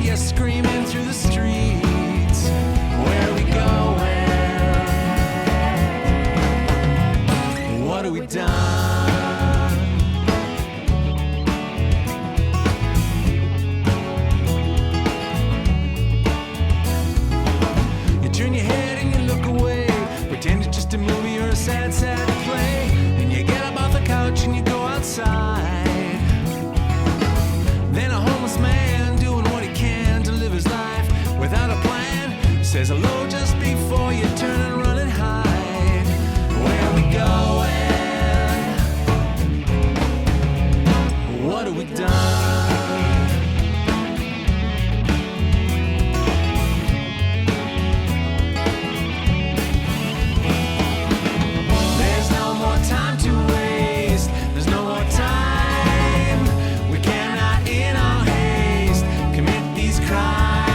you screaming through the streets. Where are we going? What have we done? You turn your head and you look away, pretend it's just a movie or a sad, sad play. Then you get up off the couch and you go outside. Then a homeless man doing what he can to live his life without a plan says hello just before you turn and run and hide. Where are we going? What have we done? There's no more time to waste. There's no more time. We cannot in our haste commit these crimes.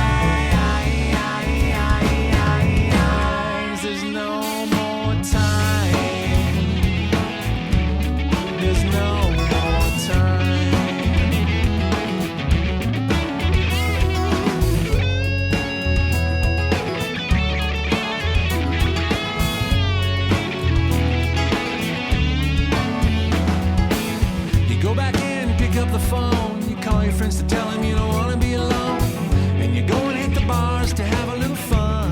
There's no more time. There's no more time. You go back in, pick up the phone, you call your friends to tell them you don't want to be alone, and you go and hit the bars to have a little fun.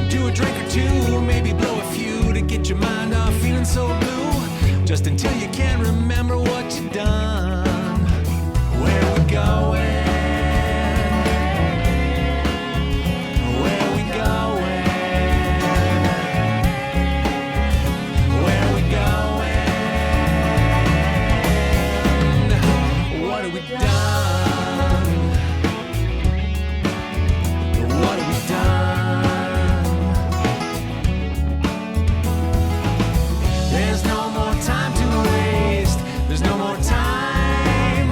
Do a drink or two, maybe blow a few to get your mind off feeling so blue, just until you can't remember what you've done. Where are we going? Where are we going? Where are we going? What have we done? What have we done? There's no more time to waste. There's no more time.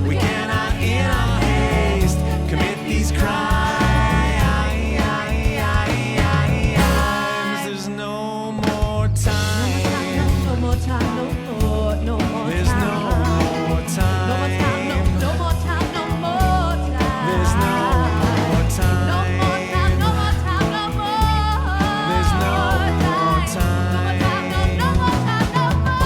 We cannot in our haste commit these crimes. There's no more time. No more time, no more, no more There's no time. more time. No more time, no more time, no more time. There's no more time. No more time, no more time, no more. There's no more time. No more time, no more time, no more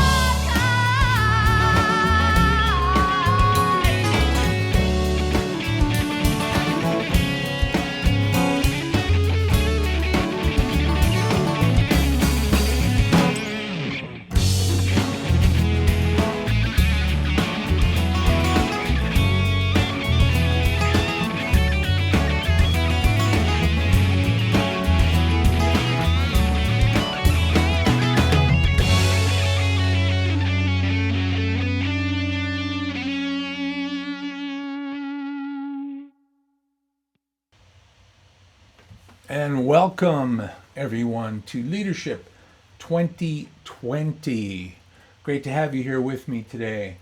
And welcome everyone to Leadership 2020. Great to have you here with me today.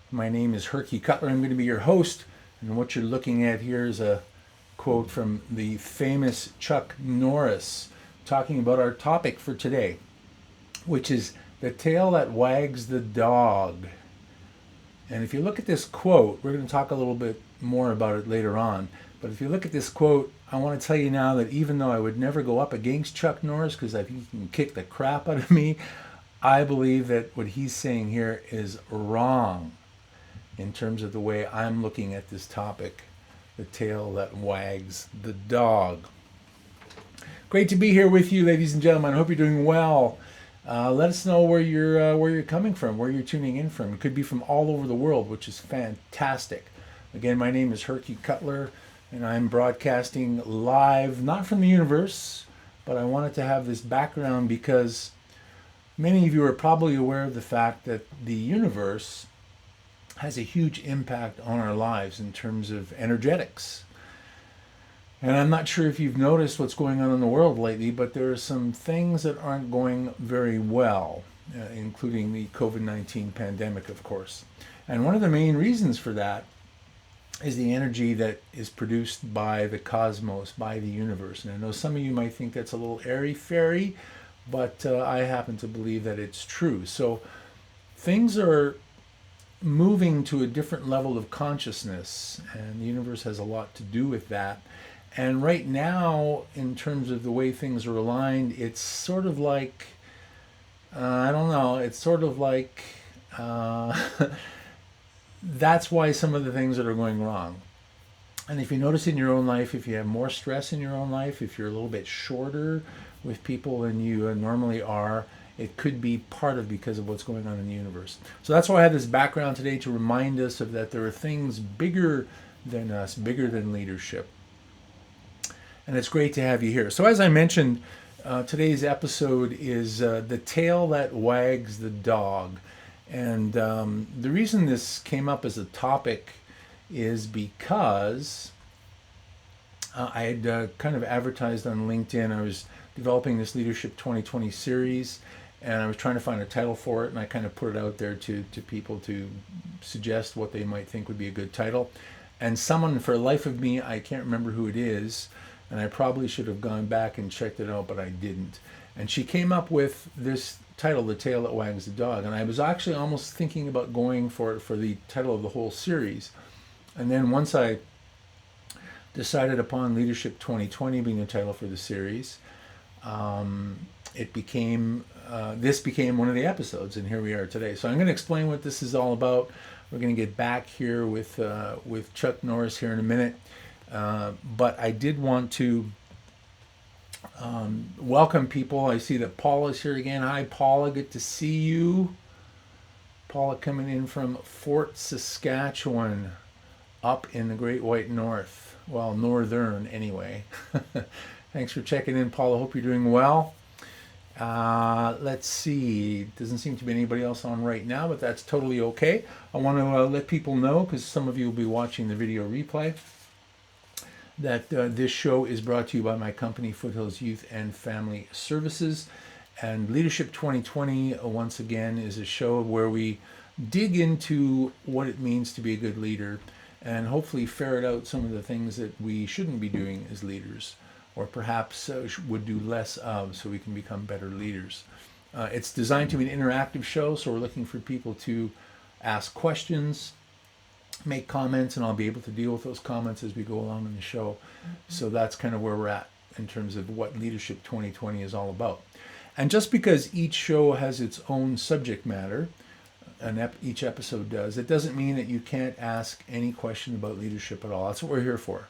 My name is Herky Cutler. I'm going to be your host. And what you're looking at here is a quote from the famous Chuck Norris talking about our topic for today, which is the tail that wags the dog. And if you look at this quote, we're going to talk a little bit more about it later on. But if you look at this quote, I want to tell you now that even though I would never go up against Chuck Norris because I think he can kick the crap out of me, I believe that what he's saying here is wrong in terms of the way I'm looking at this topic, the tail that wags the dog. Great to be here with you, ladies and gentlemen. I hope you're doing well. Let us know where you're coming from, where you're tuning in from. It could be from all over the world, which is fantastic. Again, my name is Herky Cutler, and I'm broadcasting live, not from the universe, but I wanted to have this background because many of you are probably aware of the fact that the universe has a huge impact on our lives in terms of energetics. And I'm not sure if you've noticed what's going on in the world lately, but there are some things that aren't going very well, including the COVID-19 pandemic, of course. And one of the main reasons for that is the energy that is produced by the cosmos, by the universe. And I know some of you might think that's a little airy-fairy, but I happen to believe that it's true. So things are moving to a different level of consciousness, and the universe has a lot to do with that. And right now, in terms of the way things are aligned, it's sort of like, I don't know, it's sort of like, that's why some of the things that are going wrong. And if you notice in your own life, if you have more stress in your own life, if you're a little bit shorter with people than you normally are, it could be part of because of what's going on in the universe. So that's why I have this background today, to remind us of that there are things bigger than us, bigger than leadership. And it's great to have you here. So as I mentioned, today's episode is The Tail That Wags the Dog. And the reason this came up as a topic is because I had kind of advertised on LinkedIn. I was developing this Leadership 2020 series, and I was trying to find a title for it, and I kind of put it out there to people to suggest what they might think would be a good title. And someone, for the life of me, I can't remember who it is, and I probably should have gone back and checked it out, but I didn't. And she came up with this title, The Tail That Wags the Dog. And I was actually almost thinking about going for it for the title of the whole series. And then once I decided upon Leadership 2020 being the title for the series, it became, this became one of the episodes, and here we are today. So I'm going to explain what this is all about. We're going to get back here with Chuck Norris here in a minute. But I did want to welcome people. I see that Paula's here again. Hi, Paula. Good to see you. Paula coming in from Fort Saskatchewan, up in the Great White North. Well, northern anyway. Thanks for checking in, Paula. Hope you're doing well. Let's see. Doesn't seem to be anybody else on right now, but that's totally okay. I want to let people know, because some of you will be watching the video replay, that this show is brought to you by my company, Foothills Youth and Family Services. And Leadership 2020, once again, is a show where we dig into what it means to be a good leader, and hopefully ferret out some of the things that we shouldn't be doing as leaders, or perhaps would do less of, so we can become better leaders. It's designed to be an interactive show, so we're looking for people to ask questions, make comments, and I'll be able to deal with those comments as we go along in the show. So that's kind of where we're at in terms of what Leadership 2020 is all about. And just because each show has its own subject matter, and each episode does, it doesn't mean that you can't ask any question about leadership at all. That's what we're here for.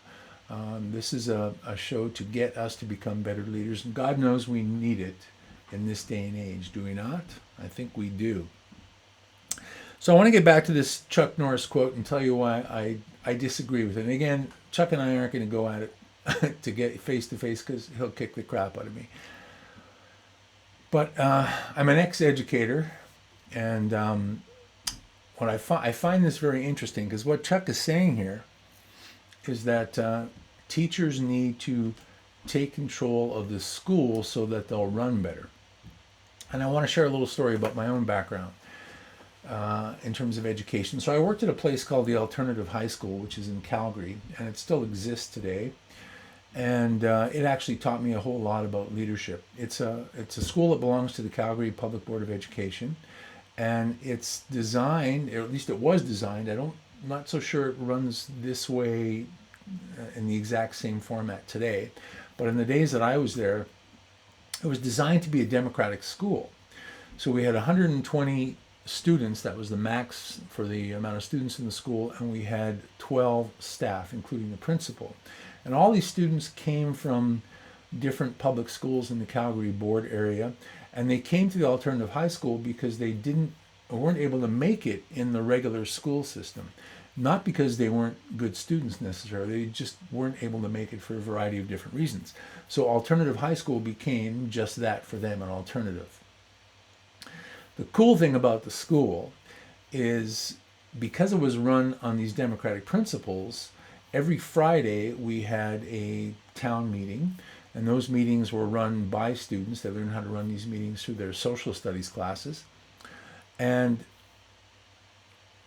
This is a show to get us to become better leaders, and God knows we need it in this day and age, do we not? I think we do. So I want to get back to this Chuck Norris quote and tell you why I disagree with it. And again, Chuck and I aren't going to go at it to get face to face, because he'll kick the crap out of me. But I'm an ex-educator, and what I find this very interesting, because what Chuck is saying here is that teachers need to take control of the school so that they'll run better. And I want to share a little story about my own background in terms of education. So I worked at a place called the Alternative High School, which is in Calgary, and it still exists today. And it actually taught me a whole lot about leadership. It's a school that belongs to the Calgary Public Board of Education, and it's designed, or at least it was designed, I'm not so sure it runs this way in the exact same format today, but in the days that I was there, it was designed to be a democratic school. So we had 120 students, that was the max for the amount of students in the school, and we had 12 staff, including the principal. And all these students came from different public schools in the Calgary board area, and they came to the alternative high school because they weren't able to make it in the regular school system. Not because they weren't good students necessarily, they just weren't able to make it for a variety of different reasons. So alternative high school became just that for them, an alternative. The cool thing about the school is, because it was run on these democratic principles, every Friday we had a town meeting, and those meetings were run by students. They learned how to run these meetings through their social studies classes. And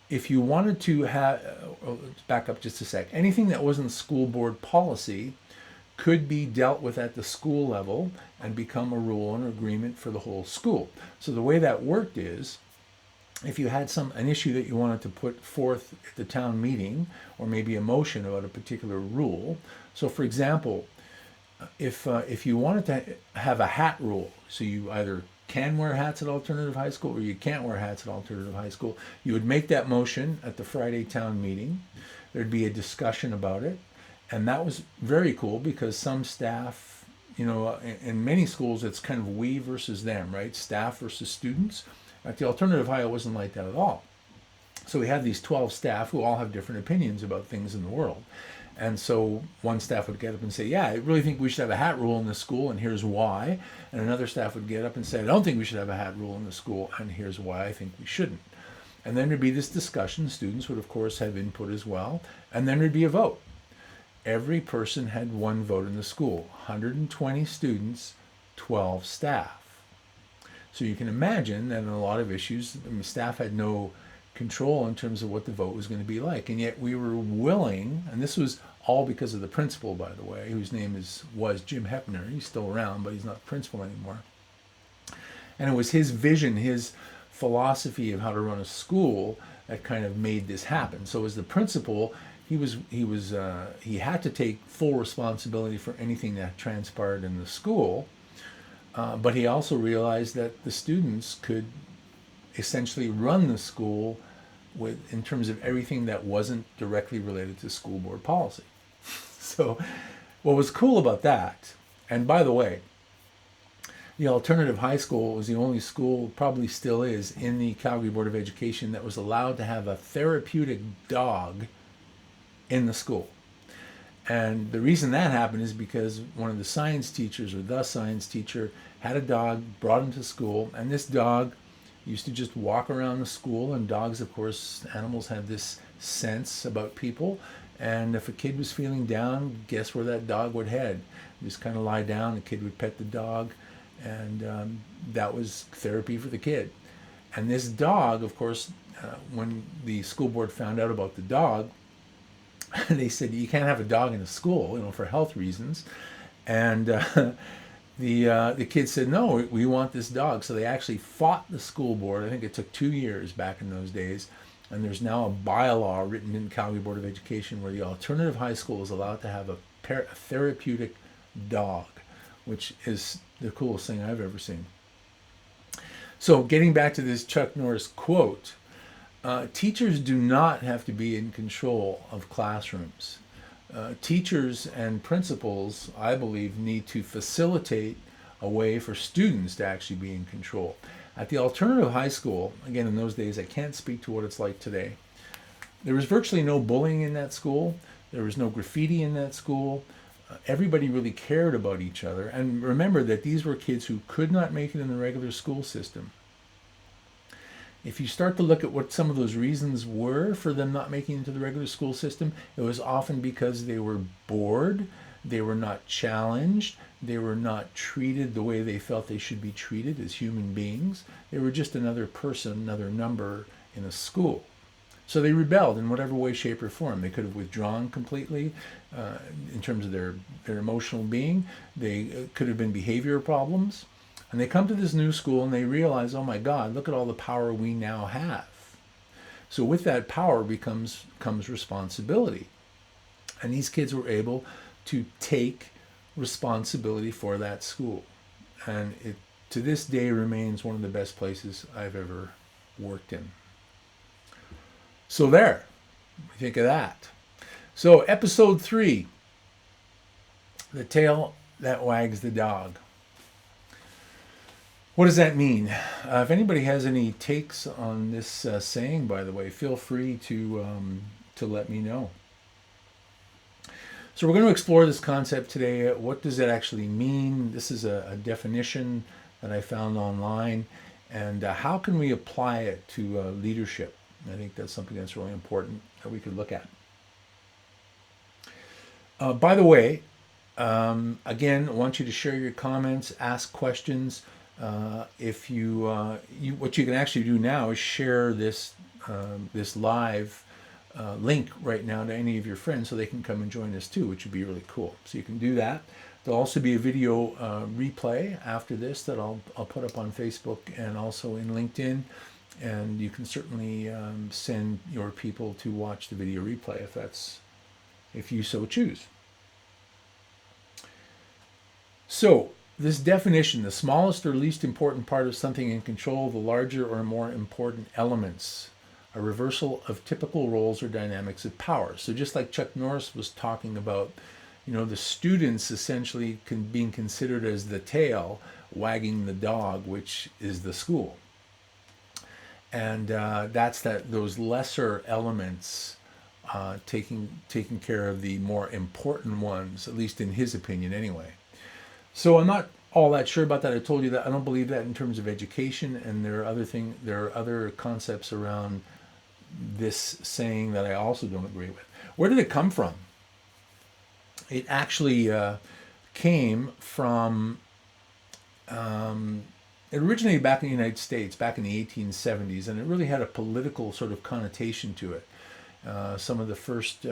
if you wanted to have, let's back up just a sec, anything that wasn't school board policy could be dealt with at the school level and become a rule and agreement for the whole school. So the way that worked is, if you had an issue that you wanted to put forth at the town meeting, or maybe a motion about a particular rule. So for example, if you wanted to have a hat rule, so you either can wear hats at alternative high school or you can't wear hats at alternative high school, you would make that motion at the Friday town meeting. There'd be a discussion about it, and that was very cool because some staff, in many schools it's kind of we versus them, right? Staff versus students. At the alternative high, it wasn't like that at all. So we had these 12 staff who all have different opinions about things in the world. And so one staff would get up and say, yeah, I really think we should have a hat rule in the school, and here's why. And another staff would get up and say, I don't think we should have a hat rule in the school, and here's why I think we shouldn't. And then there'd be this discussion. Students would, of course, have input as well. And then there'd be a vote. Every person had one vote in the school. 120 students, 12 staff. So you can imagine that in a lot of issues, staff had no control in terms of what the vote was going to be like. And yet we were willing, and this was all because of the principal, by the way, whose name was Jim Hepner. He's still around, but he's not principal anymore. And it was his vision, his philosophy of how to run a school that kind of made this happen. So as the principal, he had to take full responsibility for anything that transpired in the school. But he also realized that the students could essentially run the school in terms of everything that wasn't directly related to school board policy. So what was cool about that, and by the way, the alternative high school was the only school, probably still is, in the Calgary Board of Education that was allowed to have a therapeutic dog in the school. And the reason that happened is because one of the science teachers, or the science teacher, had a dog, brought him to school, and this dog used to just walk around the school. And dogs, of course, animals have this sense about people, and if a kid was feeling down, guess where that dog would head? Just kind of lie down, the kid would pet the dog, and that was therapy for the kid. And this dog, of course, when the school board found out about the dog, they said, you can't have a dog in a school, for health reasons. And the kids said, no, we want this dog. So they actually fought the school board. I think it took 2 years back in those days. And there's now a bylaw written in Calgary Board of Education where the alternative high school is allowed to have a therapeutic dog, which is the coolest thing I've ever seen. So getting back to this Chuck Norris quote, teachers do not have to be in control of classrooms. Teachers and principals, I believe, need to facilitate a way for students to actually be in control. At the alternative high school, again, in those days, I can't speak to what it's like today. There was virtually no bullying in that school. There was no graffiti in that school. Everybody really cared about each other. And remember that these were kids who could not make it in the regular school system. If you start to look at what some of those reasons were for them not making it into the regular school system, it was often because they were bored, they were not challenged, they were not treated the way they felt they should be treated as human beings. They were just another person, another number in a school. So they rebelled in whatever way, shape, or form. They could have withdrawn completely in terms of their emotional being. They could have been behavior problems. And they come to this new school and they realize, oh my God, look at all the power we now have. So with that power comes responsibility. And these kids were able to take responsibility for that school. And it, to this day, remains one of the best places I've ever worked in. So there, what do you think of that? So episode 3, the tail that wags the dog. What does that mean? If anybody has any takes on this saying, by the way, feel free to let me know. So we're going to explore this concept today. What does it actually mean? This is a definition that I found online. And how can we apply it to leadership? I think that's something that's really important that we could look at. By the way, again, I want you to share your comments, ask questions. If what you can actually do now is share this live link right now to any of your friends so they can come and join us too, which would be really cool. So you can do that. There'll also be a video replay after this that I'll put up on Facebook and also in LinkedIn. And you can certainly send your people to watch the video replay if you so choose. So this definition, the smallest or least important part of something in control of the larger or more important elements, a reversal of typical roles or dynamics of power. So just like Chuck Norris was talking about, the students essentially being considered as the tail wagging the dog, which is the school. And that's those lesser elements taking care of the more important ones, at least in his opinion anyway. So I'm not all that sure about that. I told you that I don't believe that in terms of education, and there are other concepts around this saying that I also don't agree with. Where did it come from? It actually came from, it originated back in the United States, back in the 1870s, and it really had a political sort of connotation to it. Some of the first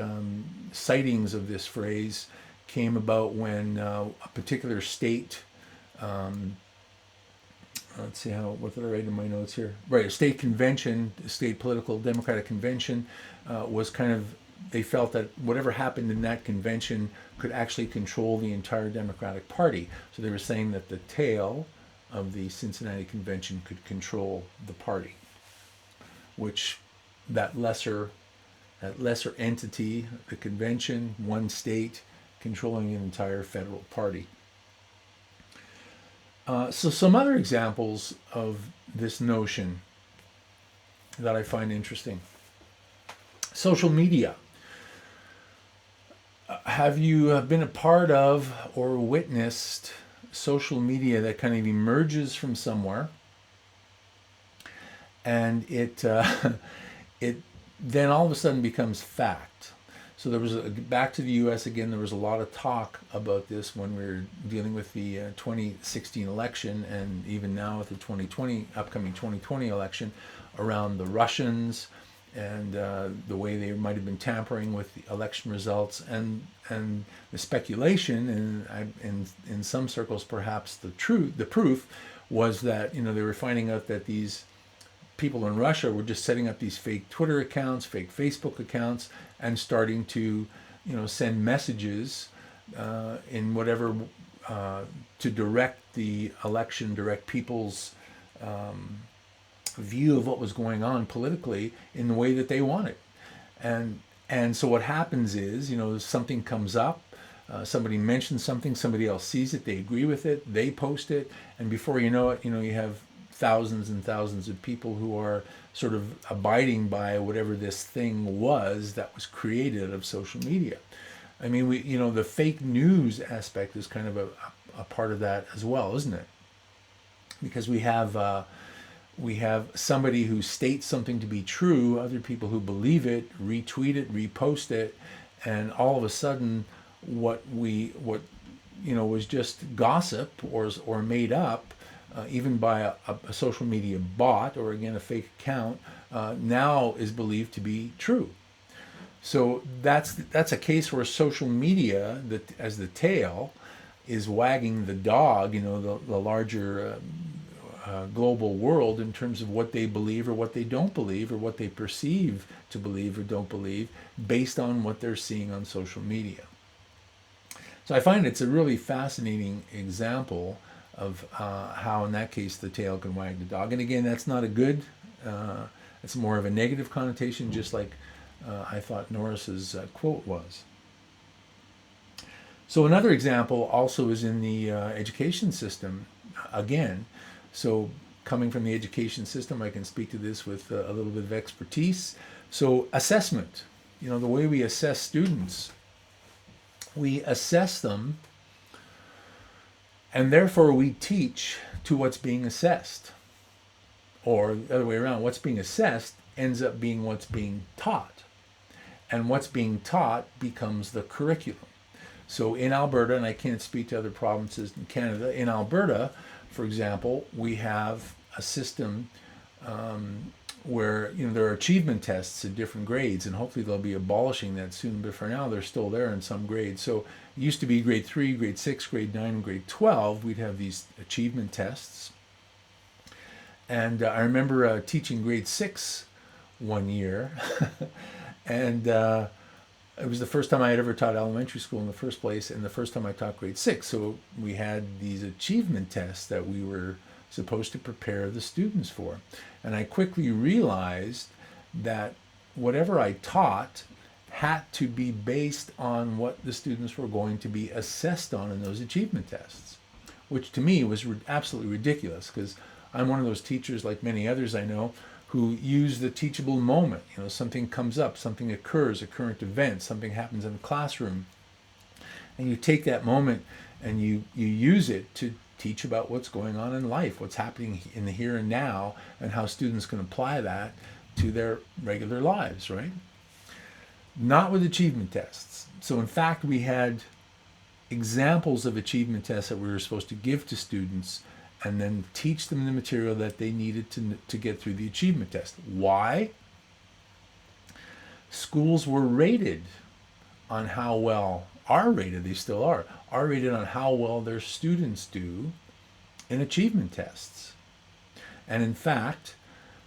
sightings of this phrase came about when a particular state, let's see what did I write in my notes here? Right, a state convention, a state political democratic convention was they felt that whatever happened in that convention could actually control the entire Democratic Party. So they were saying that the tail of the Cincinnati Convention could control the party, which that lesser entity, the convention, one state, controlling an entire federal party. So some other examples of this notion that I find interesting. Social media. Have you been a part of or witnessed social media that kind of emerges from somewhere, and it then all of a sudden becomes fact? So there was back to the U.S. again. There was a lot of talk about this when we were dealing with the 2016 election, and even now with the upcoming 2020 election, around the Russians and the way they might have been tampering with the election results, and the speculation, and in some circles perhaps the proof was that they were finding out that these people in Russia were just setting up these fake Twitter accounts, fake Facebook accounts, and starting to send messages in whatever to direct the election, direct people's view of what was going on politically in the way that they wanted. And so what happens is, something comes up, somebody mentions something, somebody else sees it, they agree with it, they post it, and before you know it, you have thousands and thousands of people who are sort of abiding by whatever this thing was that was created out of social media. I mean, the fake news aspect is kind of a part of that as well, isn't it? Because we have somebody who states something to be true, other people who believe it, retweet it, repost it, and all of a sudden what was just gossip or made up, even by a social media bot, or again a fake account, now is believed to be true. So that's a case where social media, as the tail, is wagging the dog, the larger global world, in terms of what they believe or what they don't believe, or what they perceive to believe or don't believe, based on what they're seeing on social media. So I find it's a really fascinating example of how in that case the tail can wag the dog. And again, that's not a good, it's more of a negative connotation, just like I thought Norris's quote was. So another example also is in the education system again. So coming from the education system, I can speak to this with a little bit of expertise. So assessment, the way we assess students, we assess them, and therefore we teach to what's being assessed. Or the other way around, what's being assessed ends up being what's being taught. And what's being taught becomes the curriculum. So in Alberta, and I can't speak to other provinces in Canada, in Alberta, for example, we have a system where there are achievement tests at different grades, and hopefully they'll be abolishing that soon, but for now they're still there in some grades. So it used to be grade 3, grade 6, grade 9, and grade 12, we'd have these achievement tests. And I remember teaching grade 6 one year, and it was the first time I had ever taught elementary school in the first place, and the first time I taught grade 6. So we had these achievement tests that we were supposed to prepare the students for. And I quickly realized that whatever I taught had to be based on what the students were going to be assessed on in those achievement tests, which to me was absolutely ridiculous, because I'm one of those teachers, like many others I know, who use the teachable moment. You know, something comes up, something occurs, a current event, something happens in the classroom, and you take that moment and you use it to teach about what's going on in life, what's happening in the here and now, and how students can apply that to their regular lives, right? Not with achievement tests. So in fact, we had examples of achievement tests that we were supposed to give to students and then teach them the material that they needed to get through the achievement test. Why? Schools were rated on how well, are rated, they still are rated on how well their students do in achievement tests. And in fact,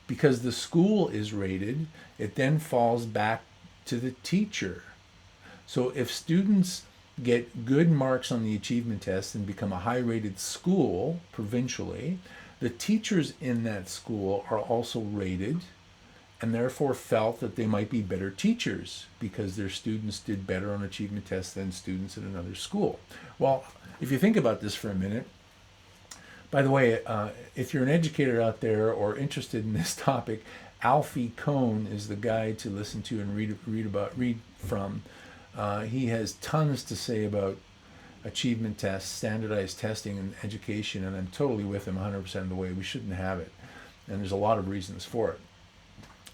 because the school is rated, it then falls back to the teacher. So if students get good marks on the achievement test and become a high-rated school provincially, the teachers in that school are also rated and therefore felt that they might be better teachers because their students did better on achievement tests than students at another school. Well, if you think about this for a minute, by the way, if you're an educator out there or interested in this topic, Alfie Kohn is the guy to listen to and read from. He has tons to say about achievement tests, standardized testing, and education, and I'm totally with him 100% of the way. We shouldn't have it, and there's a lot of reasons for it.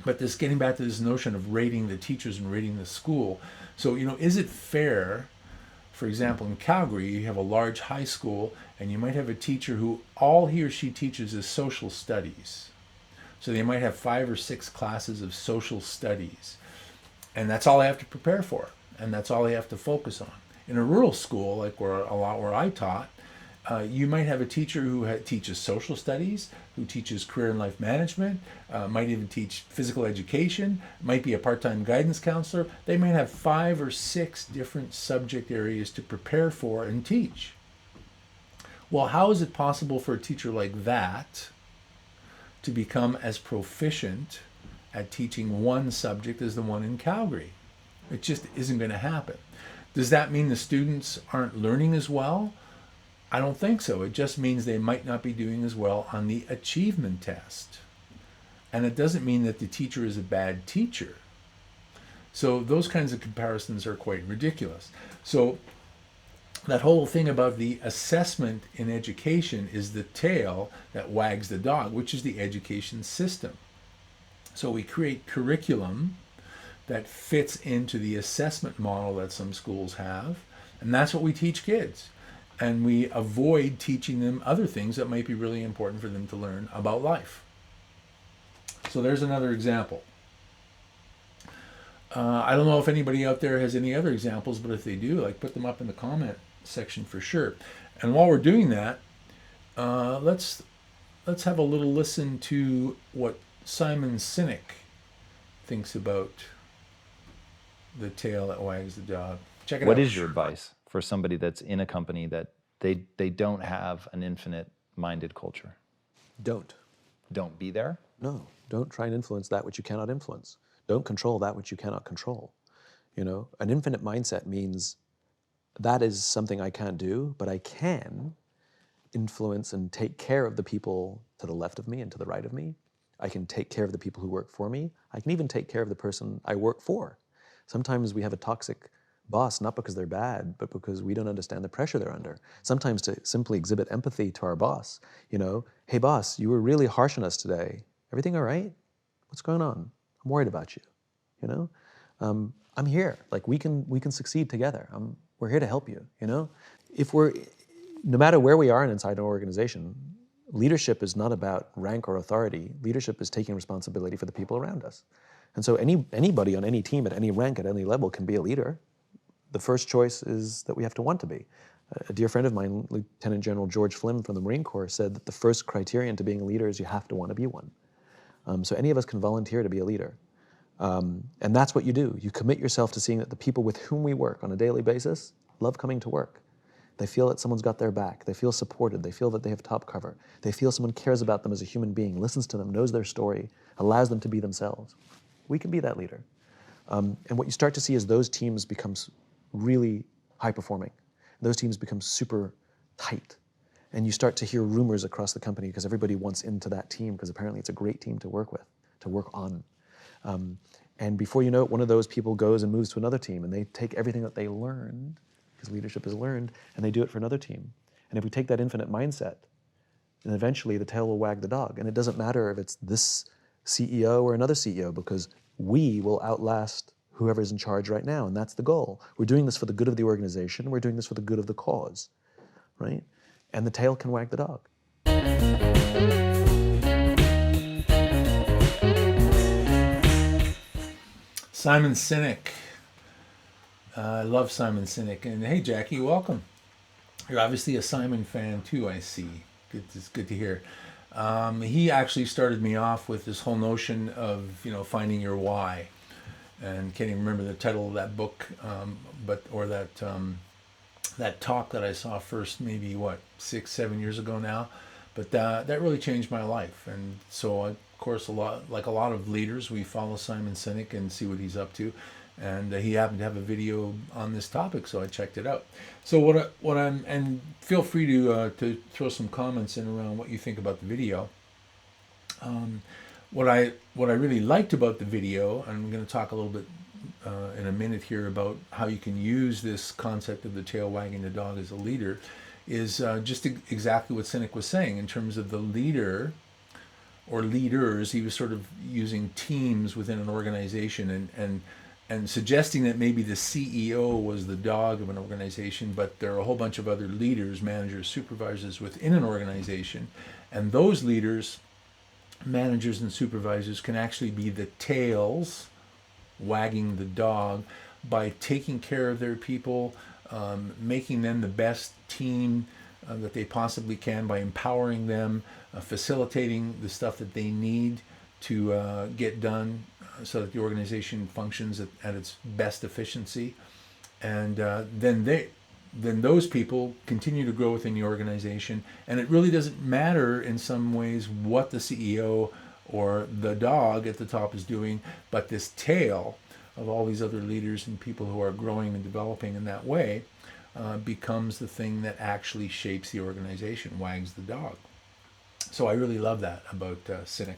But this, getting back to this notion of rating the teachers and rating the school, so, you know, is it fair, for example, in Calgary, you have a large high school, and you might have a teacher who all he or she teaches is social studies. So they might have 5 or 6 classes of social studies, and that's all they have to prepare for, and that's all they have to focus on. In a rural school, like where I taught, you might have a teacher who teaches social studies, who teaches career and life management, might even teach physical education, might be a part-time guidance counselor. They might have 5 or 6 different subject areas to prepare for and teach. Well, how is it possible for a teacher like that to become as proficient at teaching one subject as the one in Calgary? It just isn't going to happen. Does that mean the students aren't learning as well? I don't think so. It just means they might not be doing as well on the achievement test. And it doesn't mean that the teacher is a bad teacher. So those kinds of comparisons are quite ridiculous. So that whole thing about the assessment in education is the tail that wags the dog, which is the education system. So we create curriculum that fits into the assessment model that some schools have, and that's what we teach kids. And we avoid teaching them other things that might be really important for them to learn about life. So there's another example. I don't know if anybody out there has any other examples, but if they do, like, put them up in the comment section for sure. And while we're doing that, let's have a little listen to what Simon Sinek thinks about the tail that wags the dog. Check it out. What is your advice for somebody that's in a company that they don't have an infinite-minded culture? Don't. Don't be there? No. Don't try and influence that which you cannot influence. Don't control that which you cannot control. You know, an infinite mindset means that is something I can't do, but I can influence and take care of the people to the left of me and to the right of me. I can take care of the people who work for me. I can even take care of the person I work for. Sometimes we have a toxic boss, not because they're bad, but because we don't understand the pressure they're under. Sometimes to simply exhibit empathy to our boss, you know, hey boss, you were really harsh on us today. Everything all right? What's going on? I'm worried about you, you know? I'm here, like we can succeed together. We're here to help you, you know? No matter where we are inside an organization, leadership is not about rank or authority. Leadership is taking responsibility for the people around us. And so anybody on any team at any rank at any level can be a leader. The first choice is that we have to want to be. A dear friend of mine, Lieutenant General George Flynn from the Marine Corps, said that the first criterion to being a leader is you have to want to be one. So any of us can volunteer to be a leader. And that's what you do. You commit yourself to seeing that the people with whom we work on a daily basis love coming to work. They feel that someone's got their back. They feel supported. They feel that they have top cover. They feel someone cares about them as a human being, listens to them, knows their story, allows them to be themselves. We can be that leader. And what you start to see is those teams become really high performing. Those teams become super tight. And you start to hear rumors across the company because everybody wants into that team because apparently it's a great team to work with, to work on. And before you know it, one of those people goes and moves to another team and they take everything that they learned, because leadership is learned, and they do it for another team. And if we take that infinite mindset, then eventually the tail will wag the dog. And it doesn't matter if it's this CEO or another CEO, because we will outlast whoever's in charge right now, and that's the goal. We're doing this for the good of the organization, we're doing this for the good of the cause, right? And the tail can wag the dog. Simon Sinek. I love Simon Sinek. And hey, Jackie, welcome. You're obviously a Simon fan too, I see. It's good to hear. He actually started me off with this whole notion of, finding your why. And can't even remember the title of that book, that talk that I saw first, maybe 6-7 years ago now. But that really changed my life. And so, of course, a lot of leaders, we follow Simon Sinek and see what he's up to. And he happened to have a video on this topic, so I checked it out. So and feel free to throw some comments in around what you think about the video. What I really liked about the video, and I'm going to talk a little bit in a minute here about how you can use this concept of the tail wagging the dog as a leader, is just exactly what Sinek was saying in terms of the leader or leaders. He was sort of using teams within an organization and suggesting that maybe the CEO was the dog of an organization, but there are a whole bunch of other leaders, managers, supervisors within an organization, and those leaders, managers and supervisors can actually be the tails wagging the dog by taking care of their people, making them the best team that they possibly can, by empowering them, facilitating the stuff that they need to get done so that the organization functions at its best efficiency. And then those people continue to grow within the organization, and it really doesn't matter in some ways what the CEO or the dog at the top is doing, but this tail of all these other leaders and people who are growing and developing in that way becomes the thing that actually shapes the organization, wags the dog. So I really love that about Sinek.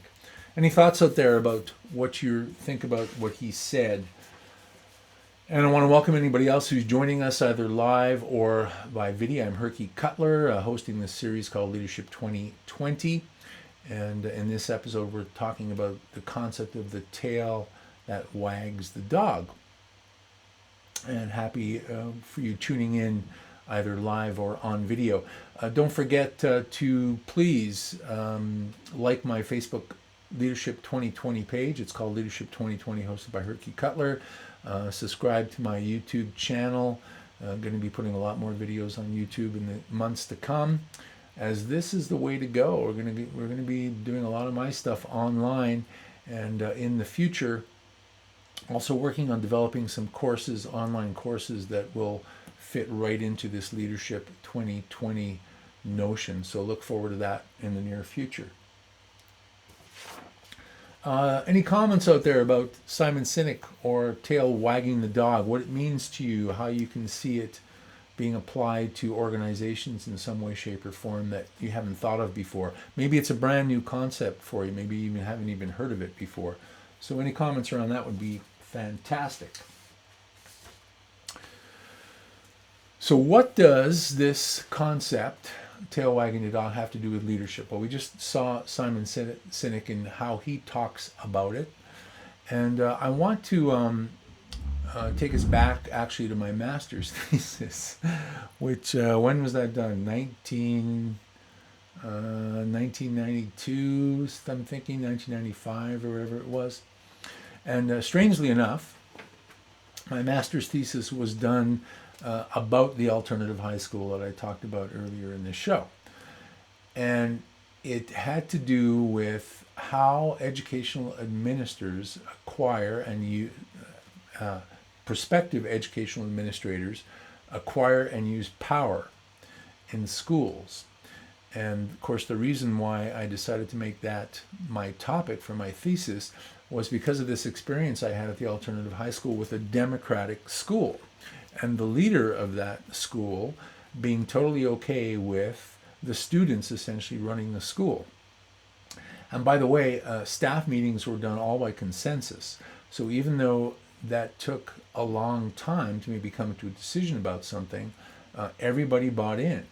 Any thoughts out there about what you think about what he said? And I want to welcome anybody else who's joining us either live or by video. I'm Herky Cutler, hosting this series called Leadership 2020. And in this episode, we're talking about the concept of the tail that wags the dog. And happy for you tuning in either live or on video. Don't forget to please like my Facebook Leadership 2020 page. It's called Leadership 2020, hosted by Herky Cutler. Subscribe to my YouTube channel. I'm going to be putting a lot more videos on YouTube in the months to come, as this is the way to go. We're going to be doing a lot of my stuff online, and in the future, also working on developing some courses, online courses that will fit right into this Leadership 2020 notion. So look forward to that in the near future. Any comments out there about Simon Sinek or tail wagging the dog, what it means to you, how you can see it being applied to organizations in some way, shape, or form that you haven't thought of before? Maybe it's a brand new concept for you. Maybe you haven't even heard of it before. So any comments around that would be fantastic. So what does this concept, tail wagging the dog, have to do with leadership? Well, we just saw Simon Sinek and how he talks about it. And I want to take us back actually to my master's thesis, which, when was that done? 1992, I'm thinking 1995 or whatever it was. And strangely enough, My master's thesis was done about the alternative high school that I talked about earlier in this show. And it had to do with how educational administrators acquire and prospective educational administrators acquire and use power in schools. And of course, the reason why I decided to make that my topic for my thesis was because of this experience I had at the alternative high school with a democratic school, and the leader of that school being totally okay with the students essentially running the school. And by the way, staff meetings were done all by consensus. So even though that took a long time to maybe come to a decision about something, everybody bought in.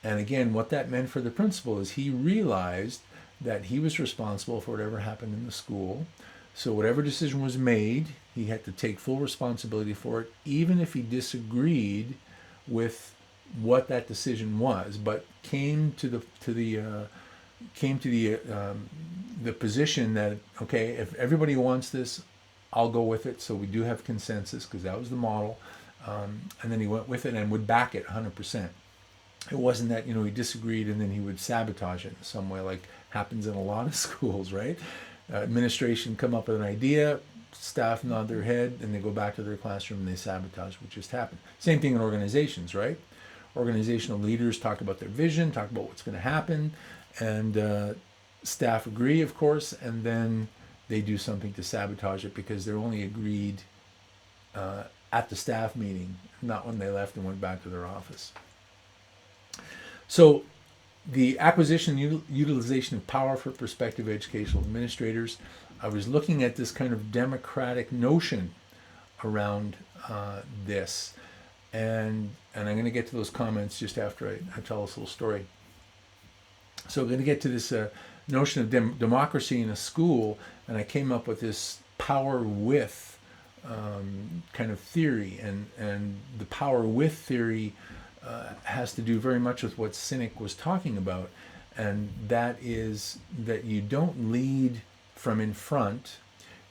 And again, what that meant for the principal is he realized that he was responsible for whatever happened in the school. So whatever decision was made, he had to take full responsibility for it, even if he disagreed with what that decision was, but came to the position that, okay, if everybody wants this, I'll go with it. So we do have consensus, because that was the model. And then he went with it and would back it 100%. It wasn't that, he disagreed and then he would sabotage it in some way, like happens in a lot of schools, right? Administration come up with an idea, staff nod their head, and they go back to their classroom and they sabotage what just happened. Same thing in organizations, right? Organizational leaders talk about their vision, talk about what's going to happen, and staff agree, of course, and then they do something to sabotage it because they're only agreed at the staff meeting, not when they left and went back to their office. So the acquisition and utilization of power for prospective educational administrators, I was looking at this kind of democratic notion around this. And I'm going to get to those comments just after I tell this little story. So I'm going to get to this notion of democracy in a school, and I came up with this power with kind of theory. And the power with theory has to do very much with what Sinek was talking about, and that is that you don't lead from in front,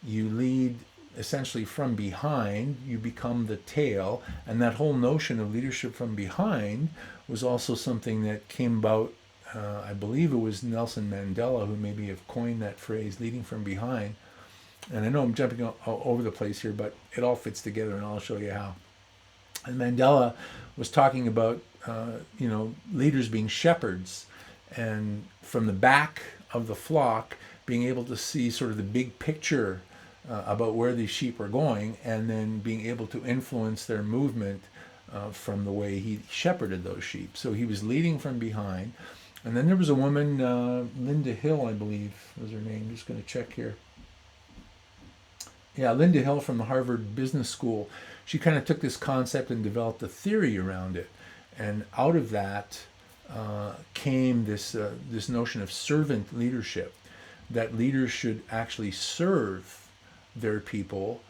you lead essentially from behind, you become the tail. And that whole notion of leadership from behind was also something that came about, I believe it was Nelson Mandela who maybe have coined that phrase, leading from behind. And I know I'm jumping all over the place here, but it all fits together, and I'll show you how. And Mandela was talking about, leaders being shepherds, and from the back of the flock being able to see sort of the big picture about where these sheep are going, and then being able to influence their movement from the way he shepherded those sheep. So he was leading from behind. And then there was a woman, Linda Hill, I believe was her name. I'm just going to check here. Yeah, Linda Hill from the Harvard Business School. She kind of took this concept and developed a theory around it. And out of that came this notion of servant leadership, that leaders should actually serve their people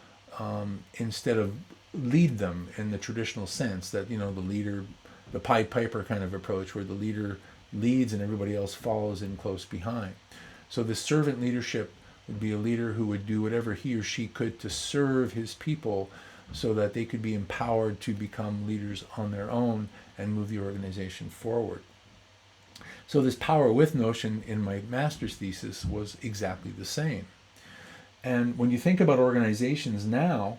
instead of lead them in the traditional sense that, the leader, the Pied Piper kind of approach, where the leader leads and everybody else follows in close behind. So the servant leadership would be a leader who would do whatever he or she could to serve his people so that they could be empowered to become leaders on their own and move the organization forward. So this power with notion in my master's thesis was exactly the same. And when you think about organizations now,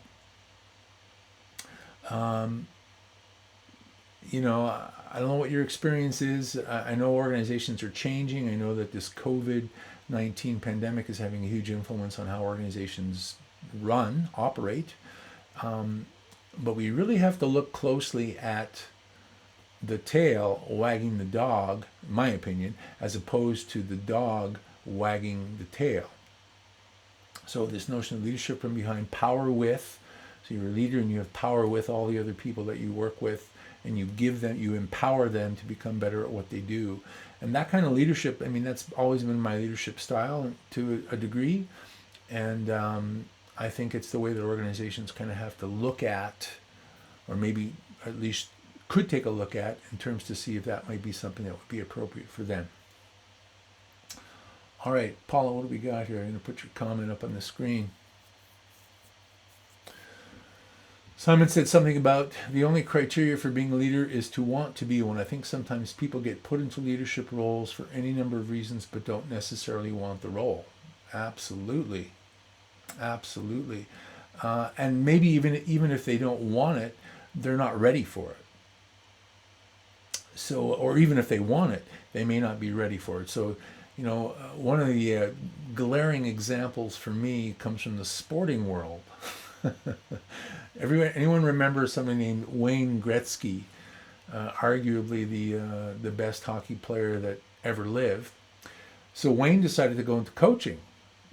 I don't know what your experience is. I know organizations are changing. I know that this COVID-19 pandemic is having a huge influence on how organizations operate. But we really have to look closely at the tail wagging the dog, in my opinion, as opposed to the dog wagging the tail. So this notion of leadership from behind, power with, so you're a leader and you have power with all the other people that you work with, and you empower them to become better at what they do. And that kind of leadership, that's always been my leadership style to a degree. And I think it's the way that organizations kind of have to look at, or maybe at least could take a look at, in terms to see if that might be something that would be appropriate for them. All right, Paula, what do we got here? I'm going to put your comment up on the screen. Simon said something about the only criteria for being a leader is to want to be one. I think sometimes people get put into leadership roles for any number of reasons, but don't necessarily want the role. Absolutely. Absolutely. And maybe even if they don't want it, they're not ready for it. So, or even if they want it, they may not be ready for it. So, one of the glaring examples for me comes from the sporting world. Anyone remember somebody named Wayne Gretzky, arguably the best hockey player that ever lived? So Wayne decided to go into coaching,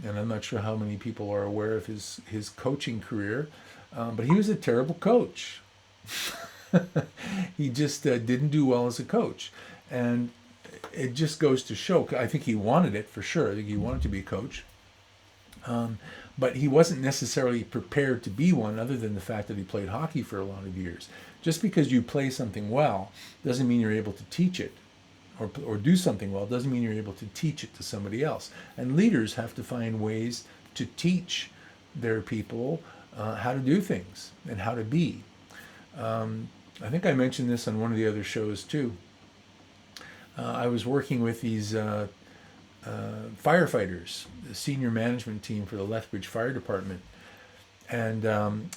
and I'm not sure how many people are aware of his coaching career, but he was a terrible coach. He just didn't do well as a coach, and it just goes to show. I think he wanted it for sure. I think he wanted to be a coach. But he wasn't necessarily prepared to be one, other than the fact that he played hockey for a lot of years. Just because you play something well doesn't mean you're able to teach it, or do something well doesn't mean you're able to teach it to somebody else. And leaders have to find ways to teach their people how to do things and how to be. I think I mentioned this on one of the other shows too. I was working with these firefighters, the senior management team for the Lethbridge Fire Department. And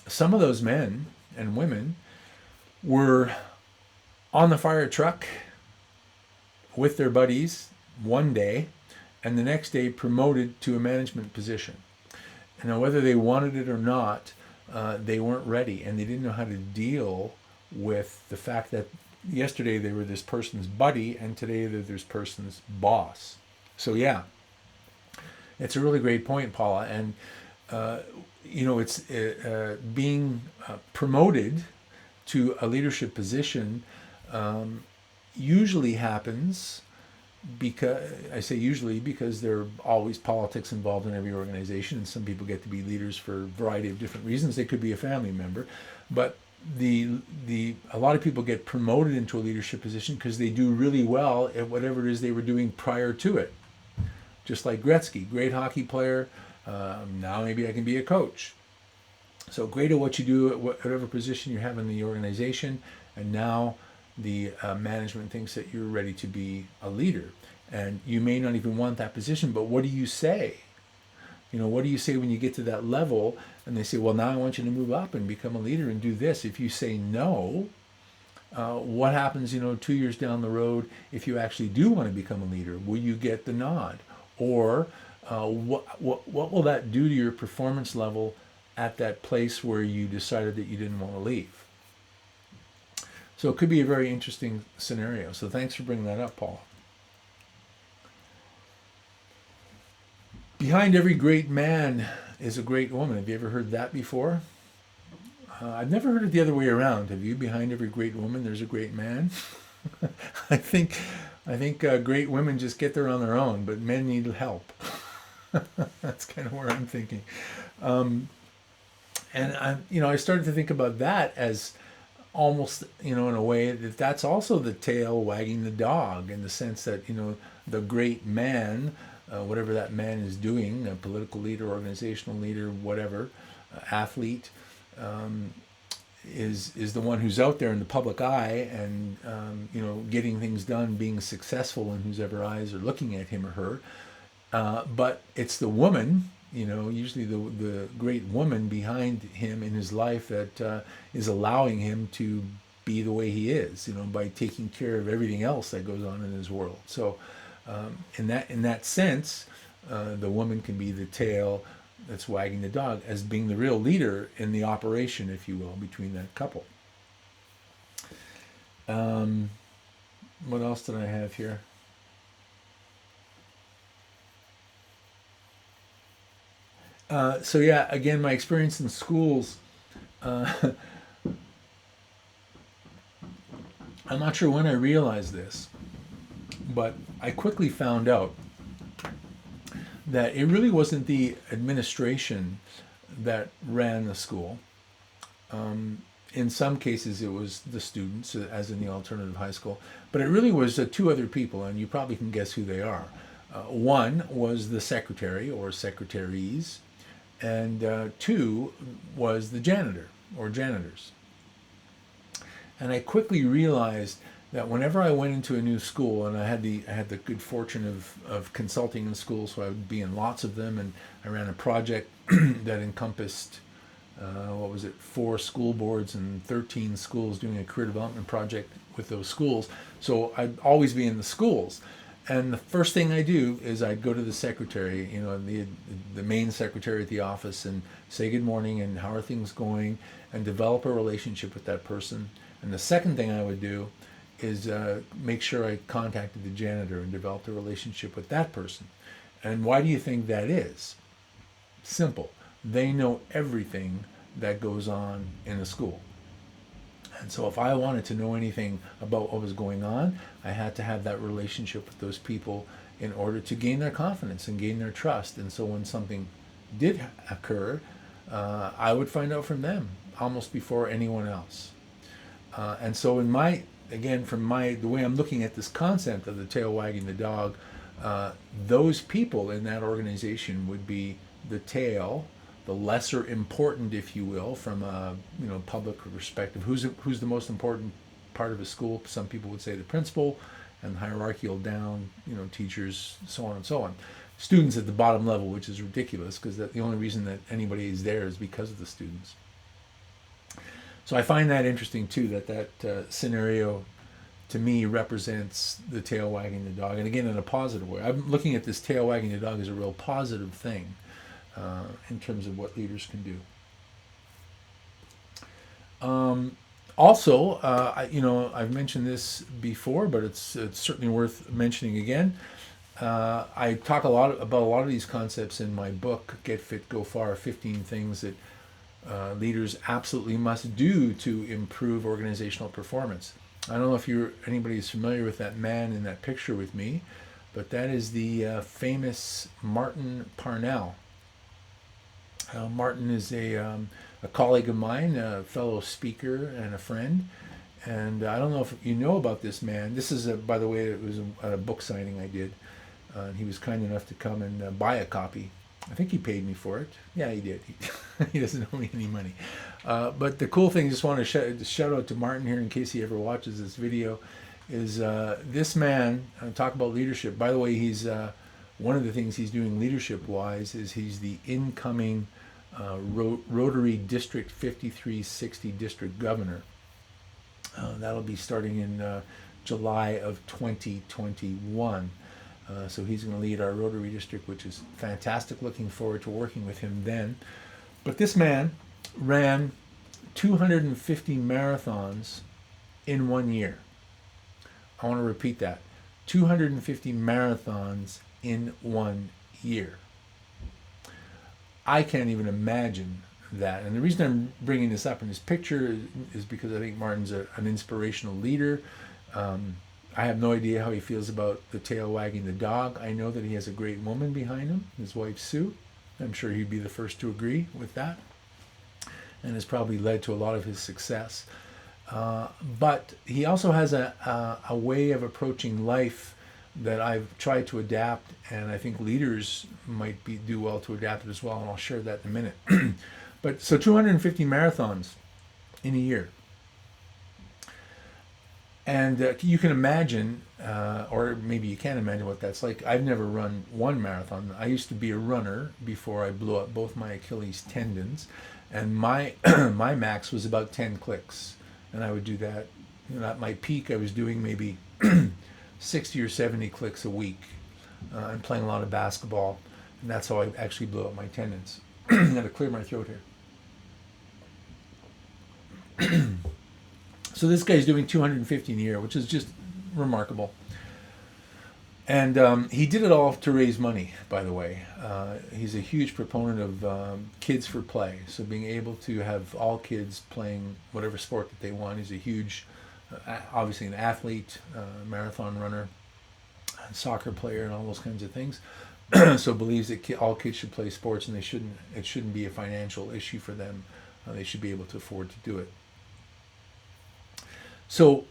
some of those men and women were on the fire truck with their buddies one day, and the next day promoted to a management position. And now, whether they wanted it or not, they weren't ready, and they didn't know how to deal with the fact that yesterday they were this person's buddy, and today they're this person's boss. So yeah, it's a really great point, Paula. And it's being promoted to a leadership position usually happens because, I say usually because there are always politics involved in every organization, and some people get to be leaders for a variety of different reasons. They could be a family member, but a lot of people get promoted into a leadership position because they do really well at whatever it is they were doing prior to it. Just like Gretzky, great hockey player. Now maybe I can be a coach. So great at what you do at whatever position you have in the organization, and now the management thinks that you're ready to be a leader. And you may not even want that position, but what do you say? What do you say when you get to that level and they say, well, now I want you to move up and become a leader and do this? If you say no, what happens, 2 years down the road if you actually do want to become a leader? Will you get the nod? Or what will that do to your performance level at that place where you decided that you didn't want to leave? So it could be a very interesting scenario. So thanks for bringing that up, Paul. Behind every great man is a great woman. Have you ever heard that before? I've never heard it the other way around. Have you? Behind every great woman, there's a great man. I think great women just get there on their own, but men need help. That's kind of where I'm thinking. And I started to think about that as almost, in a way that's also the tail wagging the dog, in the sense that, the great man, whatever that man is doing, a political leader, organizational leader, whatever, athlete, is the one who's out there in the public eye and, getting things done, being successful in whosever eyes are looking at him or her. But it's the woman, usually the great woman behind him in his life that is allowing him to be the way he is, by taking care of everything else that goes on in his world. So in that sense, the woman can be the tail that's wagging the dog, as being the real leader in the operation, if you will, between that couple. What else did I have here? So yeah, again, my experience in schools, I'm not sure when I realized this, but I quickly found out that it really wasn't the administration that ran the school. In some cases, it was the students, as in the alternative high school, but it really was two other people, and you probably can guess who they are. One was the secretary or secretaries, and two was the janitor. or janitors. And I quickly realized that whenever I went into a new school, and I had the good fortune of consulting in schools, so I would be in lots of them, and I ran a project that encompassed 4 school boards and 13 schools, doing a career development project with those schools. So I'd always be in the schools. And the first thing I do is I'd go to the secretary, the main secretary at the office, and say good morning and how are things going, and develop a relationship with that person. And the second thing I would do is make sure I contacted the janitor and developed a relationship with that person. And why do you think that is? Simple. They know everything that goes on in a school. And so if I wanted to know anything about what was going on, I had to have that relationship with those people in order to gain their confidence and gain their trust. And so when something did occur, I would find out from them almost before anyone else. And so the way I'm looking at this concept of the tail wagging the dog, those people in that organization would be the tail, the lesser important, if you will, from a public perspective. Who's the most important part of a school? Some people would say the principal, and hierarchical down, teachers, so on and so on. Students at the bottom level, which is ridiculous, because the only reason that anybody is there is because of the students. So I find that interesting too, that scenario to me represents the tail wagging the dog, and again in a positive way. I'm looking at this tail wagging the dog as a real positive thing in terms of what leaders can do. Also, I've mentioned this before, but it's certainly worth mentioning again. I talk about a lot of these concepts in my book, Get Fit, Go Far, 15 Things That Leaders Absolutely Must Do to Improve Organizational Performance. I don't know if anybody is familiar with that man in that picture with me, but that is the famous Martin Parnell. Martin is a colleague of mine, a fellow speaker and a friend. And I don't know if you know about this man. This is, by the way, it was at a book signing I did. And he was kind enough to come and buy a copy. I think he paid me for it. Yeah, he did. He doesn't owe me any money. But the cool thing, just want to shout out to Martin here in case he ever watches this video, is this man, talk about leadership. By the way, he's one of the things he's doing leadership-wise is he's the incoming Rotary District 5360 District Governor. That'll be starting in July of 2021. So he's going to lead our Rotary District, which is fantastic. Looking forward to working with him then. But this man ran 250 marathons in 1 year. I want to repeat that. 250 marathons in 1 year. I can't even imagine that. And the reason I'm bringing this up in this picture is because I think Martin's an inspirational leader. I have no idea how he feels about the tail wagging the dog. I know that he has a great woman behind him, his wife Sue. I'm sure he'd be the first to agree with that, and has probably led to a lot of his success. But he also has a way of approaching life that I've tried to adapt, and I think leaders might do well to adapt it as well, and I'll share that in a minute. But so 250 marathons in a year. And you can imagine, or maybe you can't imagine what that's like. I've never run one marathon. I used to be a runner before I blew up both my Achilles tendons, and my my max was about 10 clicks, and I would do that. At my peak, I was doing maybe 60 or 70 clicks a week, and playing a lot of basketball, and that's how I actually blew up my tendons. I got to clear my throat here. So this guy's doing 250 in a year, which is just remarkable. And he did it all to raise money, by the way. He's a huge proponent of kids for play. So being able to have all kids playing whatever sport that they want. He's a huge, obviously an athlete, marathon runner, soccer player, and all those kinds of things. So believes that all kids should play sports, and it shouldn't be a financial issue for them. They should be able to afford to do it. So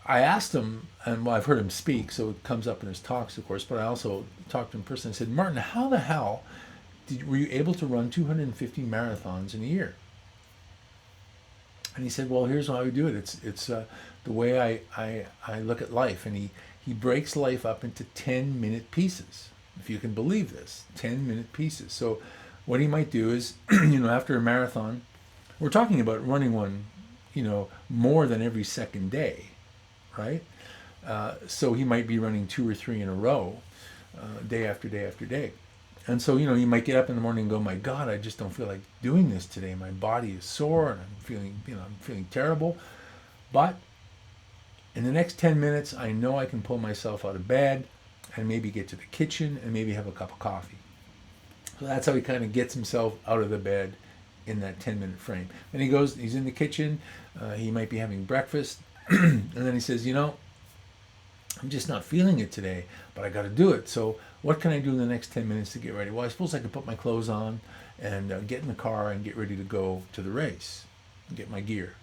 I asked him, and well, I've heard him speak, so it comes up in his talks, of course, but I also talked to him in person. I said, Martin, how the hell were you able to run 250 marathons in a year? And he said, well, here's how I do it. It's the way I look at life. And he breaks life up into 10-minute pieces, if you can believe this, 10-minute pieces. So what he might do is, after a marathon, we're talking about running one, more than every second day, right? So he might be running 2 or 3 in a row, day after day after day. And so, you might get up in the morning and go, my God, I just don't feel like doing this today. My body is sore and I'm feeling terrible. But in the next 10 minutes, I know I can pull myself out of bed and maybe get to the kitchen and maybe have a cup of coffee. So that's how he kind of gets himself out of the bed in that 10-minute frame. And he's in the kitchen, he might be having breakfast, and then he says, I'm just not feeling it today, but I got to do it. So what can I do in the next 10 minutes to get ready? Well, I suppose I could put my clothes on and get in the car and get ready to go to the race and get my gear.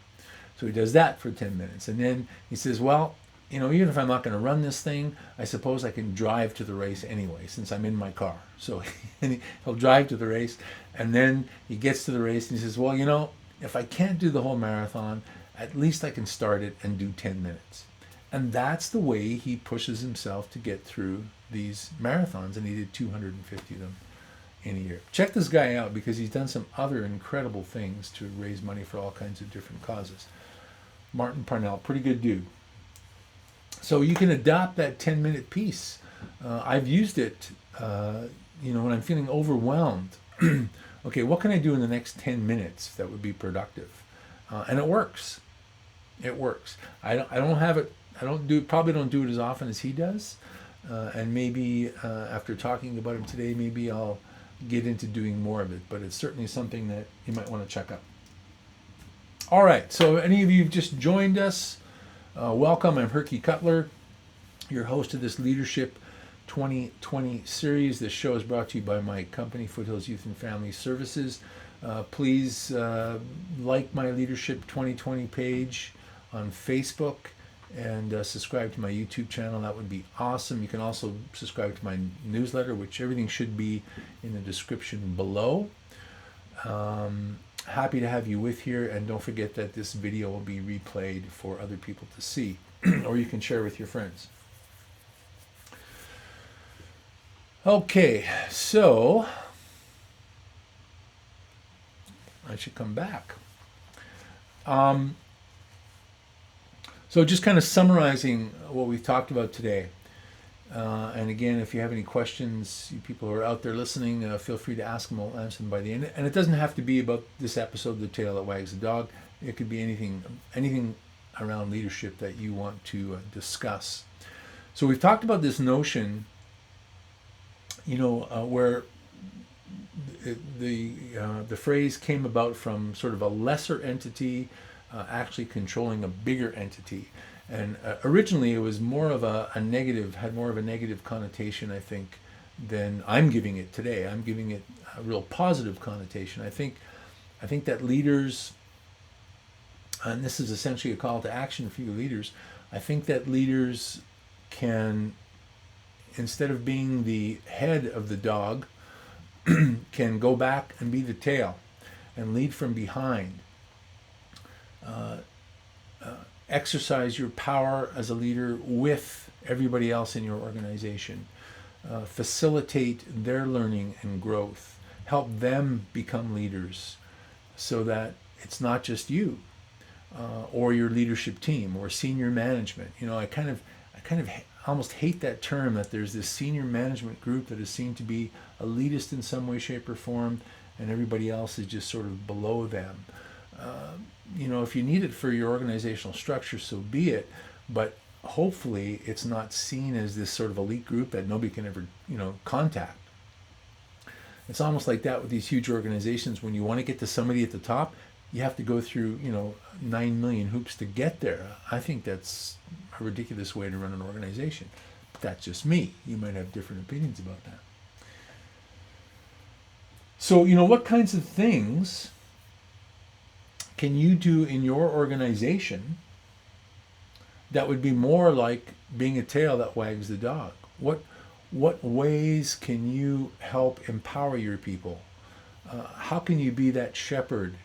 So he does that for 10 minutes. And then he says, well, even if I'm not going to run this thing, I suppose I can drive to the race anyway, since I'm in my car. So he'll drive to the race, and then he gets to the race and he says, well, if I can't do the whole marathon, at least I can start it and do 10 minutes. And that's the way he pushes himself to get through these marathons, and he did 250 of them in a year. Check this guy out, because he's done some other incredible things to raise money for all kinds of different causes. Martin Parnell, pretty good dude. So you can adopt that 10-minute piece. I've used it, when I'm feeling overwhelmed. Okay, what can I do in the next 10 minutes that would be productive? And it works. It works. I don't have it. Probably don't do it as often as he does. And maybe after talking about it today, maybe I'll get into doing more of it. But it's certainly something that you might want to check out. All right. So any of you who've just joined us, welcome. I'm Herky Cutler, your host of this Leadership 2020 series. This show is brought to you by my company, Foothills Youth and Family Services. Please like my Leadership 2020 page on Facebook and subscribe to my YouTube channel. That would be awesome. You can also subscribe to my newsletter, which everything should be in the description below. Happy to have you with here, and don't forget that this video will be replayed for other people to see, or you can share with your friends. Okay, so I should come back. So just kind of summarizing what we've talked about today. And again, if you have any questions, you people who are out there listening, feel free to ask them. I'll answer them by the end. And it doesn't have to be about this episode, The Tail That Wags the Dog. It could be anything around leadership that you want to discuss. So we've talked about this notion, where the phrase came about from sort of a lesser entity actually controlling a bigger entity. And originally it was more of a negative, had more of a negative connotation, I think, than I'm giving it today. I'm giving it a real positive connotation. I think that leaders, and this is essentially a call to action for you leaders, I think that leaders can, instead of being the head of the dog, can go back and be the tail and lead from behind. Exercise your power as a leader with everybody else in your organization. Facilitate their learning and growth. Help them become leaders, so that it's not just you or your leadership team or senior management. I kind of almost hate that term, that there's this senior management group that is seen to be elitist in some way, shape, or form, and everybody else is just sort of below them. If you need it for your organizational structure, so be it, but hopefully it's not seen as this sort of elite group that nobody can ever, contact. It's almost like that with these huge organizations. When you want to get to somebody at the top, you have to go through, 9 million hoops to get there. I think that's a ridiculous way to run an organization. But that's just me. You might have different opinions about that. So, what kinds of things can you do in your organization that would be more like being a tail that wags the dog? What ways can you help empower your people? How can you be that shepherd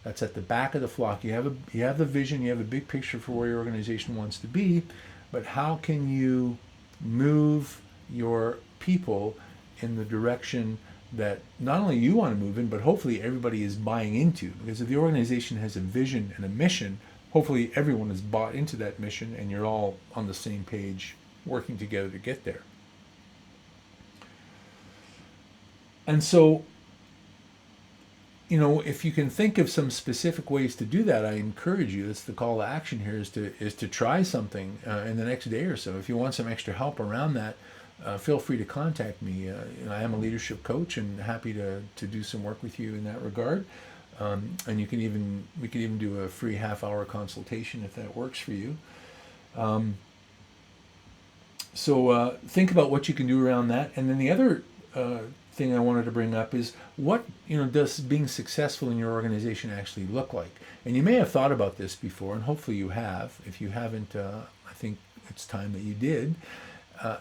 That's at the back of the flock. You have the vision, you have a big picture for where your organization wants to be, but how can you move your people in the direction that not only you want to move in, but hopefully everybody is buying into? Because if the organization has a vision and a mission, hopefully everyone is bought into that mission and you're all on the same page working together to get there. And so, you know, if you can think of some specific ways to do that, I encourage you. That's the call to action here: is to try something in the next day or so. If you want some extra help around that, feel free to contact me. You know, I am a leadership coach and happy to do some work with you in that regard. And we can even do a free half-hour consultation if that works for you. So think about what you can do around that. And then the other thing I wanted to bring up is, what, you know, does being successful in your organization actually look like? And you may have thought about this before, and hopefully you have. If you haven't, I think it's time that you did.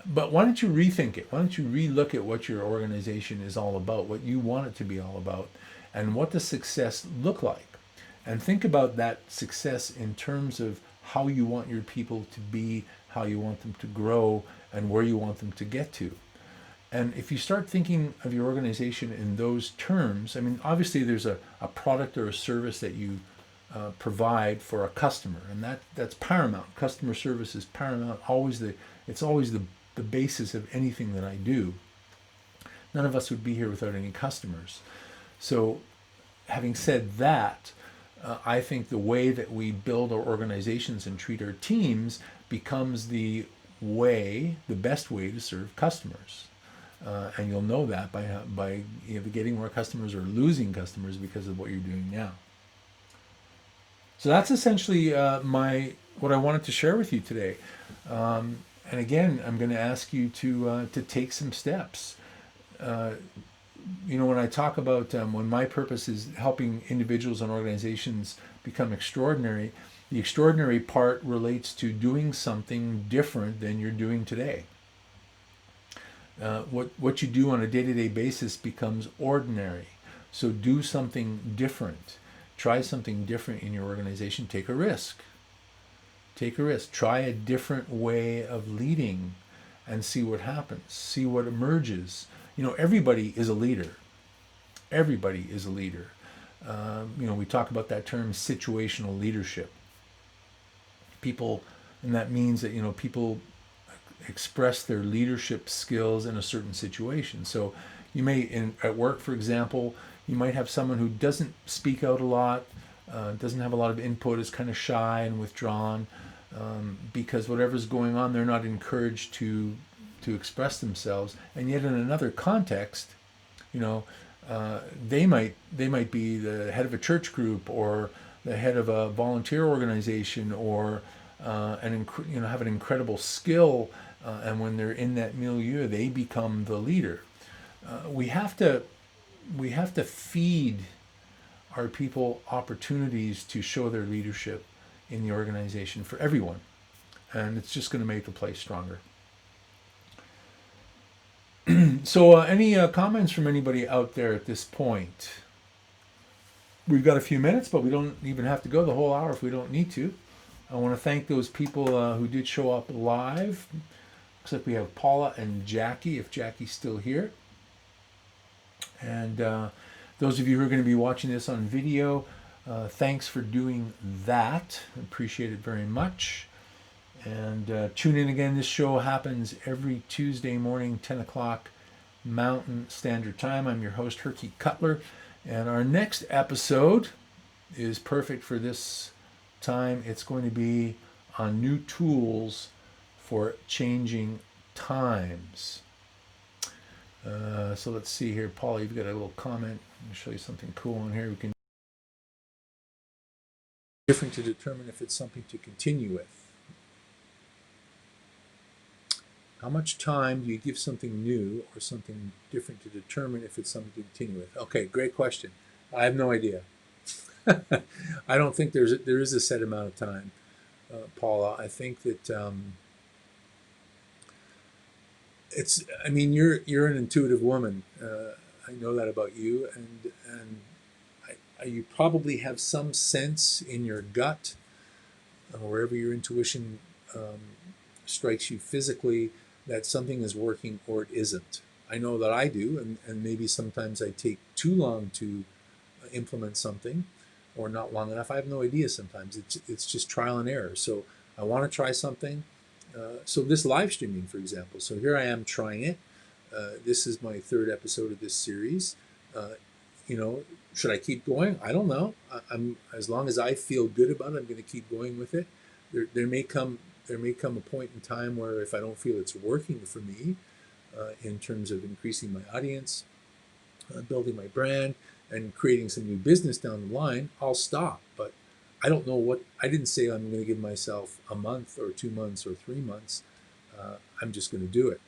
But why don't you rethink it? Why don't you relook at what your organization is all about, what you want it to be all about, and what does success look like? And think about that success in terms of how you want your people to be, how you want them to grow, and where you want them to get to. And if you start thinking of your organization in those terms, I mean, obviously there's a product or a service that you provide for a customer, and that's paramount. Customer service is paramount. It's always the basis of anything that I do. None of us would be here without any customers. So, having said that, I think the way that we build our organizations and treat our teams becomes the best way to serve customers. And you'll know that by either getting more customers or losing customers because of what you're doing now. So that's essentially what I wanted to share with you today. And again, I'm going to ask you to take some steps. You know, when I talk about when my purpose is helping individuals and organizations become extraordinary, the extraordinary part relates to doing something different than you're doing today. What you do on a day-to-day basis becomes ordinary. So do something different. Try something different in your organization. Take a risk. Take a risk. Try a different way of leading and see what happens. See what emerges. You know, everybody is a leader. Everybody is a leader. You know, we talk about that term situational leadership. People, and that means that, you know, people express their leadership skills in a certain situation. So you may, at work, for example, you might have someone who doesn't speak out a lot, doesn't have a lot of input, is kind of shy and withdrawn, because whatever's going on, they're not encouraged to express themselves. And yet in another context, you know, they might be the head of a church group or the head of a volunteer organization, or have an incredible skill, and when they're in that milieu, they become the leader. We have to feed our people opportunities to show their leadership in the organization for everyone, and it's just going to make the place stronger. So any comments from anybody out there at this point? We've got a few minutes, but we don't even have to go the whole hour if we don't need to. I want to thank those people who did show up live. Looks like we have Paula and Jackie, if Jackie's still here. And those of you who are going to be watching this on video, thanks for doing that. I appreciate it very much. And tune in again. This show happens every Tuesday morning, 10 o'clock Mountain Standard Time. I'm your host, Herky Cutler. And our next episode is perfect for this time. It's going to be on new tools for changing times. So let's see here. Paul, you've got a little comment. Let me show you something cool on here. We can different to determine if it's something to continue with. How much time do you give something new or something different to determine if it's something to continue with? Okay, great question. I have no idea. I don't think there is a set amount of time, Paula. I think that I mean, you're an intuitive woman. I know that about you, and You probably have some sense in your gut, wherever your intuition strikes you physically, that something is working or it isn't. I know that I do, and maybe sometimes I take too long to implement something, or not long enough. I have no idea sometimes. It's just trial and error. So I want to try something. So this live streaming, for example. So here I am trying it. This is my third episode of this series. Should I keep going? I don't know. I'm as long as I feel good about it, I'm going to keep going with it. There may come a point in time where if I don't feel it's working for me, in terms of increasing my audience, building my brand, and creating some new business down the line, I'll stop. But I don't know what. I didn't say I'm going to give myself a month or 2 months or 3 months. I'm just going to do it.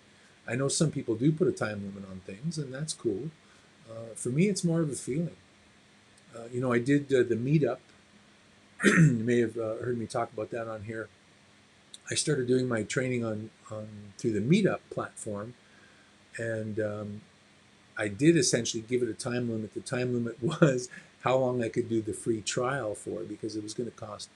I know some people do put a time limit on things, and that's cool. For me, it's more of a feeling. I did the meetup. You may have heard me talk about that on here. I started doing my training on through the meetup platform, and I did essentially give it a time limit. The time limit was how long I could do the free trial for, because it was going to cost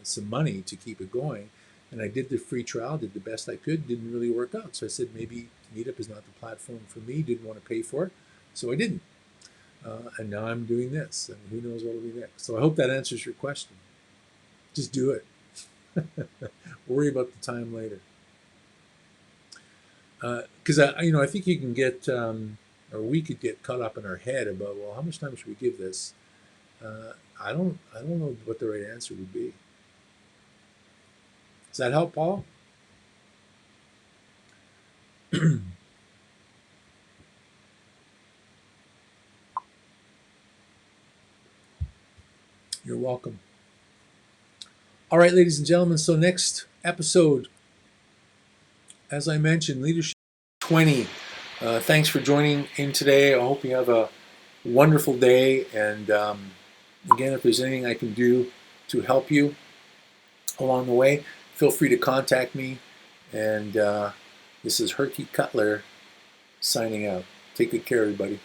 some money to keep it going. And I did the free trial, did the best I could, didn't really work out. So I said maybe Meetup is not the platform for me, didn't want to pay for it, so I didn't. And now I'm doing this, and who knows what will be next. So I hope that answers your question. Just do it. Worry about the time later. Because I think you can get, or we could get caught up in our head about, well, how much time should we give this? I don't know what the right answer would be. Does that help, Paul? You're welcome. All right, ladies and gentlemen, so next episode, as I mentioned, Leadership 20. Thanks for joining in today. I hope you have a wonderful day. And again, if there's anything I can do to help you along the way, feel free to contact me. And this is Herky Cutler signing out. Take good care, everybody.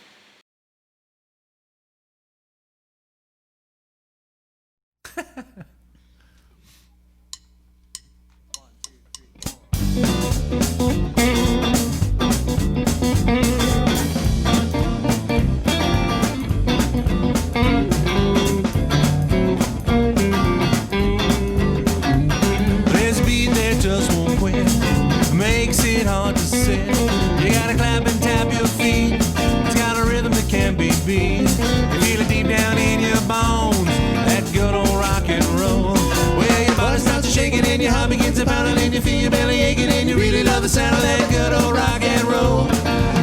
There's a beat that just won't quit, makes it hard to sit. You gotta clap and tap your feet. It's got a rhythm that can't be beat. You feel it deep down in your bones, that good old rock and roll. Well, your body starts to shaking and your heart begins to pounding and you feel your belly aching and you really love the sound of that good old rock and roll.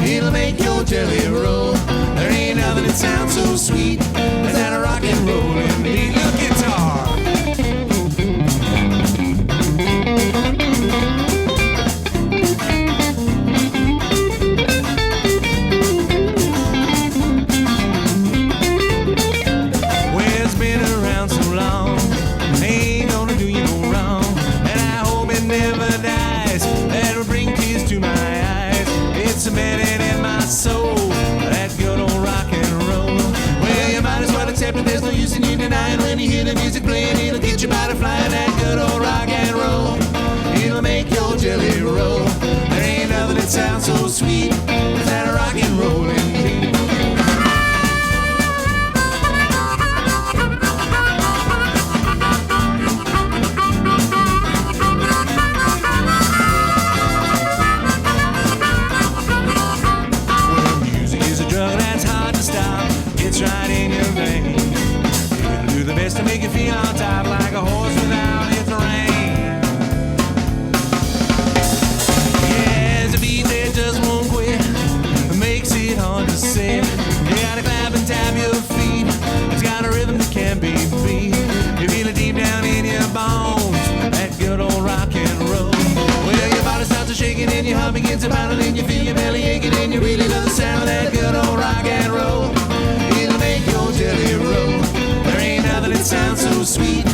It'll make your jelly roll. There ain't nothing that sounds so sweet as that rock and rollin' beat. Look, guitar. Well, it's been around so long, ain't gonna do you no wrong, and I hope it never dies. That'll bring tears to my eyes. It's embedded in my soul, that good old rock and roll. Well, you might as well accept it, there's no use in you denying. When you hear the music playing, it'll get your body flying. That good old rock and roll, it'll make your jelly roll. There ain't nothing that sounds so sweet as that rock and rollin' beat. Well, music is a drug that's hard to stop. It's right in your veins. It'll do the best to make you feel on top, like a horse without its rein. Yeah, it's a beat that just won't quit. It makes it hard to sit. You gotta clap and tap your feet. It's got a rhythm that can't be beat. You feel it deep down in your bones, that good old rock and roll. Well, your body starts to shaking and your heart begins to pound and you feel your belly aching and you really love the sound of that good old rock and roll. It'll make your jelly roll. There ain't nothing that sounds so sweet